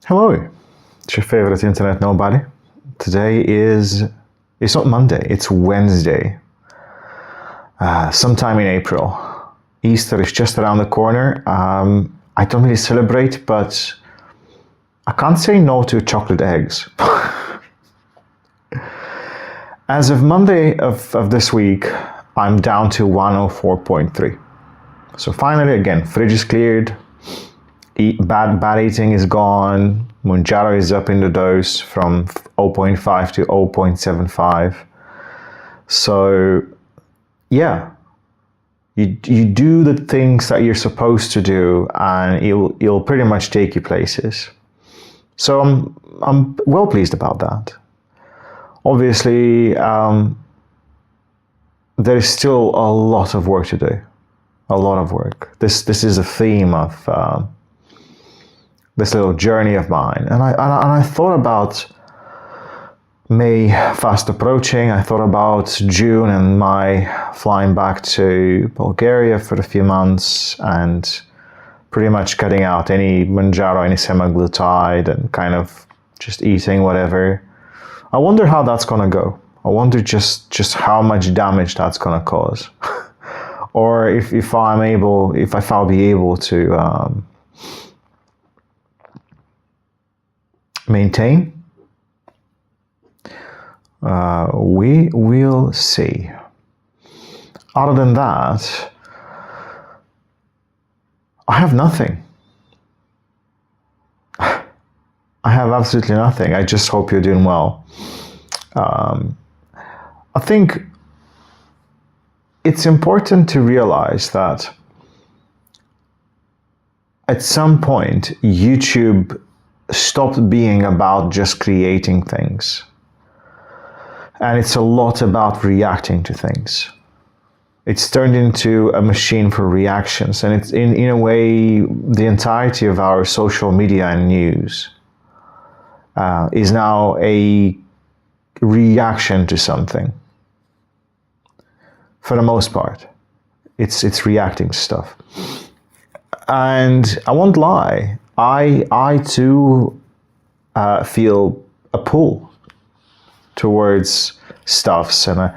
Hello, it's your favorite internet nobody. It's not Monday, it's Wednesday, sometime in April. Easter is just around the corner. I don't really celebrate, but I can't say no to chocolate eggs. As of Monday of this week, I'm down to 104.3. So finally, again, fridge is cleared. Bad eating is gone. Mounjaro is up in the dose from 0.5 to 0.75. So, yeah, you do the things that you're supposed to do, and it'll pretty much take you places. So I'm well pleased about that. Obviously, there is still a lot of work to do. A lot of work. This is a theme of this little journey of mine, and I thought about May fast approaching. I thought about June and my flying back to Bulgaria for a few months and pretty much cutting out any Mounjaro, any semaglutide, and kind of just eating whatever. I wonder how that's gonna go. I wonder just how much damage that's gonna cause, or if I'll be able to maintain. We will see. Other than that, I have nothing. I have absolutely nothing. I just hope you're doing well. I think it's important to realize that at some point, YouTube stopped being about just creating things. And it's a lot about reacting to things. It's turned into a machine for reactions. And it's in a way, the entirety of our social media and news is now a reaction to something. For the most part, it's reacting to stuff. And I won't lie, I too feel a pull towards stuffs, and I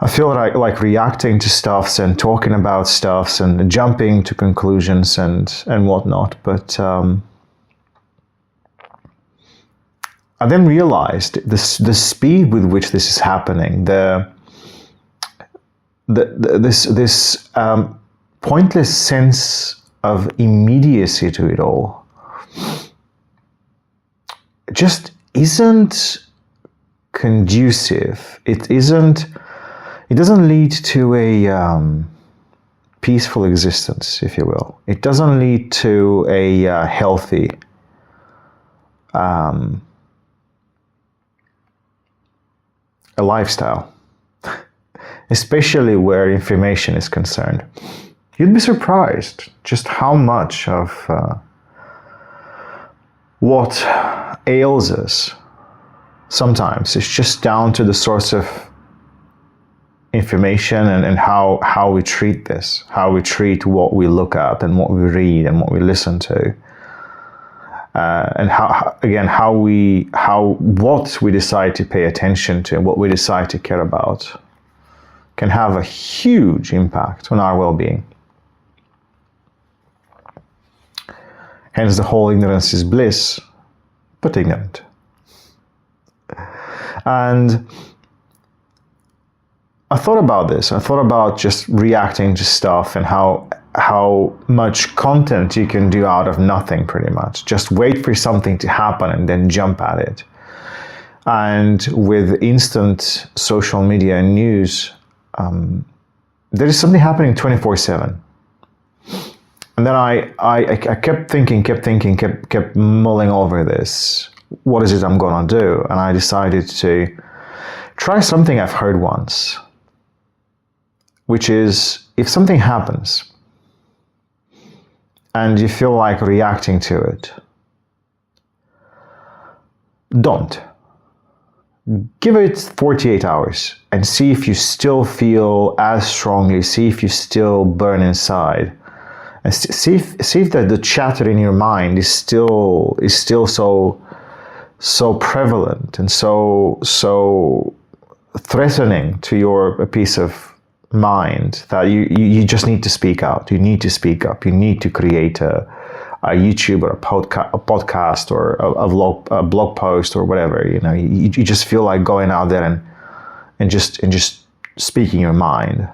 feel like reacting to stuffs and talking about stuffs and jumping to conclusions and whatnot. But I then realized the speed with which this is happening, this pointless sense of immediacy to it all just isn't conducive. It doesn't lead to a peaceful existence, if you will. It doesn't lead to a healthy a lifestyle, especially where information is concerned. You'd be surprised just how much of what ails us sometimes is just down to the source of information and how we treat this, how we treat what we look at and what we read and what we listen to, and what we decide to pay attention to and what we decide to care about can have a huge impact on our well-being. Hence the whole ignorance is bliss, but ignorant. And I thought about this. I thought about just reacting to stuff and how much content you can do out of nothing, pretty much. Just wait for something to happen and then jump at it. And with instant social media and news, there is something happening 24/7. And then I kept thinking, kept mulling over this. What is it I'm gonna do? And I decided to try something I've heard once, which is if something happens and you feel like reacting to it, don't. Give it 48 hours and see if you still feel as strongly, see if you still burn inside and see if that the chatter in your mind is still so prevalent and so threatening to your peace of mind that you just need to speak out. You need to speak up. You need to create a YouTube or a podcast or a blog post or whatever. You just feel like going out there and just speaking your mind.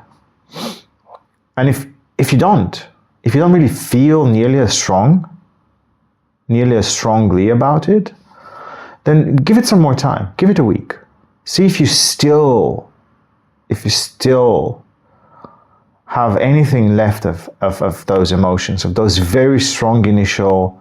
And if you don't really feel nearly as strongly about it, then give it some more time. Give it a week. See if you still have anything left of those emotions, of those very strong initial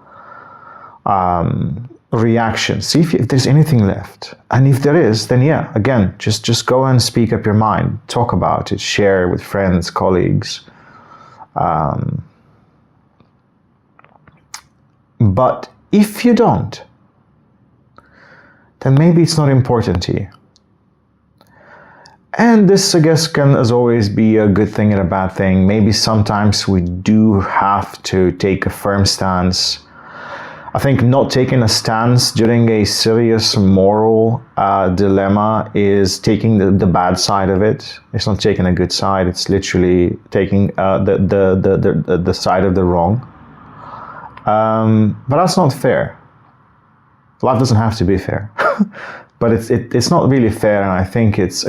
reactions. See if there's anything left. And if there is, then yeah, again, just go and speak up your mind. Talk about it. Share with friends, colleagues. But if you don't, then maybe it's not important to you. And this, I guess, can as always be a good thing and a bad thing. Maybe sometimes we do have to take a firm stance. I think not taking a stance during a serious moral dilemma is taking the bad side of it. It's not taking a good side. It's literally taking the side of the wrong. But that's not fair. Life doesn't have to be fair. But it's not really fair, and I think it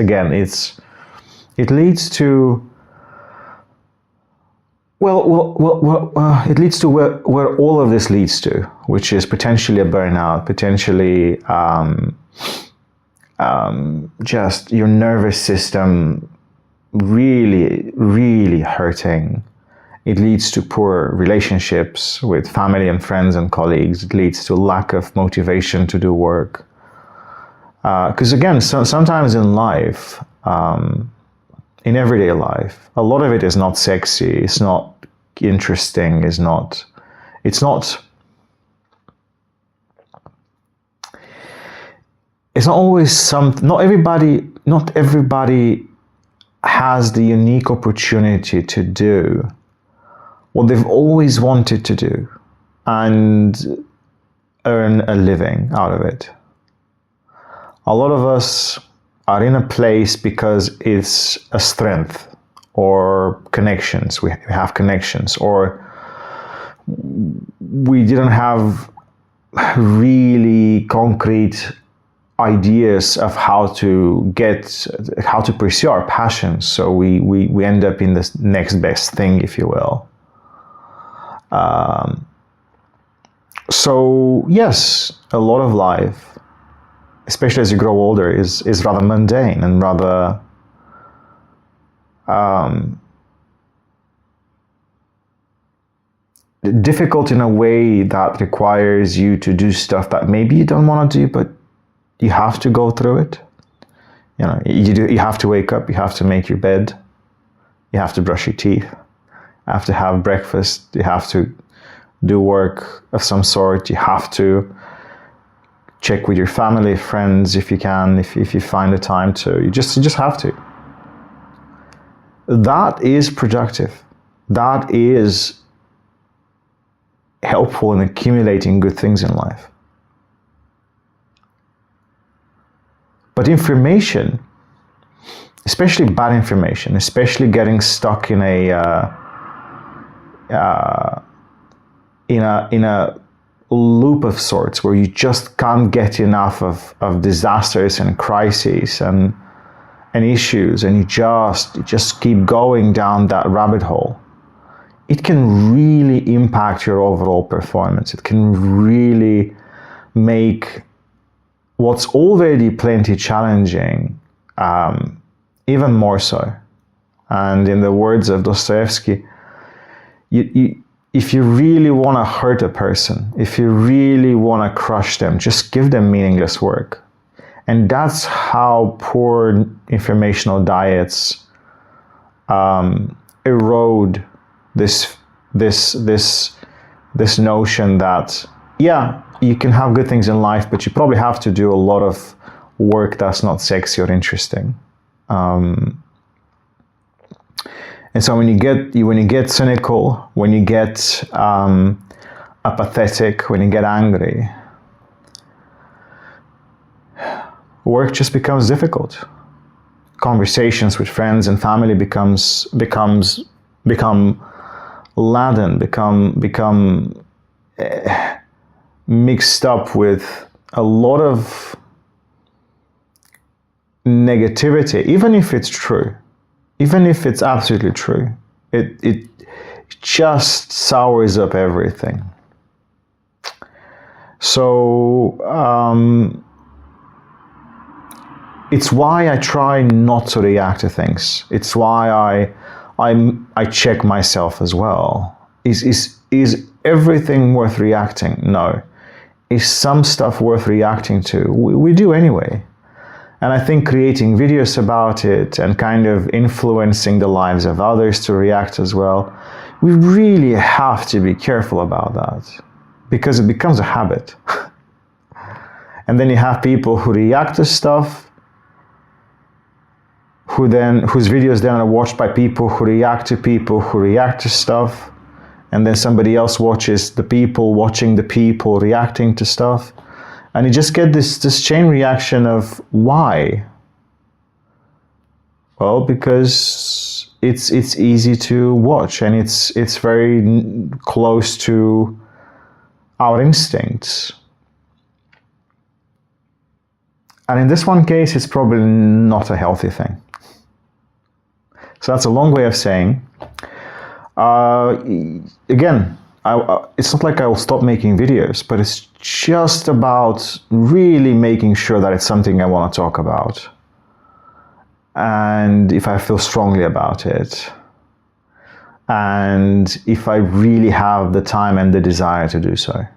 leads to it leads to where all of this leads to, which is potentially a burnout, potentially just your nervous system really, really hurting. It leads to poor relationships with family and friends and colleagues. It leads to lack of motivation to do work. Because again, sometimes in life, in everyday life, a lot of it is not sexy, it's not interesting, it's not always not everybody has the unique opportunity to do what they've always wanted to do and earn a living out of it. A lot of us are in a place because it's a strength or connections. We have connections, or we didn't have really concrete ideas of how to pursue our passions. So we end up in this next best thing, if you will. So yes, a lot of life, especially as you grow older, is rather mundane and rather difficult in a way that requires you to do stuff that maybe you don't want to do, but you have to go through it. You have to wake up, you have to make your bed, you have to brush your teeth, you have to have breakfast, you have to do work of some sort, you have to check with your family, friends, if you can, if you find the time to. You just have to. That is productive. That is helpful in accumulating good things in life. But information, especially bad information, especially getting stuck in a loop of sorts where you just can't get enough of disasters and crises and issues, and you just keep going down that rabbit hole, it can really impact your overall performance. It can really make what's already plenty challenging even more so. And in the words of Dostoevsky, if you really want to hurt a person, if you really want to crush them, just give them meaningless work. And that's how poor informational diets erode this notion that, yeah, you can have good things in life, but you probably have to do a lot of work that's not sexy or interesting. And so when you get cynical, when you get apathetic, when you get angry, work just becomes difficult. Conversations with friends and family become laden, become mixed up with a lot of negativity, even if it's true, even if it's absolutely true. It just sours up everything. So it's why I try not to react to things. It's why I check myself as well. Is everything worth reacting? No. Is some stuff worth reacting to? We do anyway. And I think creating videos about it and kind of influencing the lives of others to react as well, we really have to be careful about that, because it becomes a habit. And then you have people who react to stuff, whose videos then are watched by people who react to stuff, and then somebody else watches the people watching the people reacting to stuff, and you just get this chain reaction of why? Well, because it's easy to watch, and it's very close to our instincts. And in this one case, it's probably not a healthy thing. So that's a long way of saying, again, it's not like I will stop making videos, but it's just about really making sure that it's something I want to talk about. And if I feel strongly about it, and if I really have the time and the desire to do so.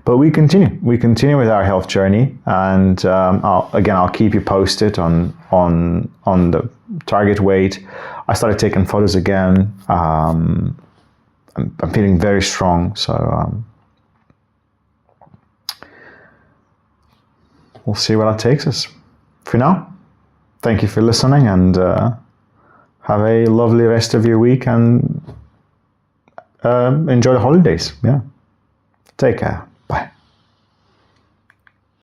But we continue with our health journey, and I'll keep you posted on the target weight. I started taking photos again. I'm feeling very strong, so we'll see where that takes us. For now, thank you for listening, and have a lovely rest of your week, and enjoy the holidays. Yeah, take care.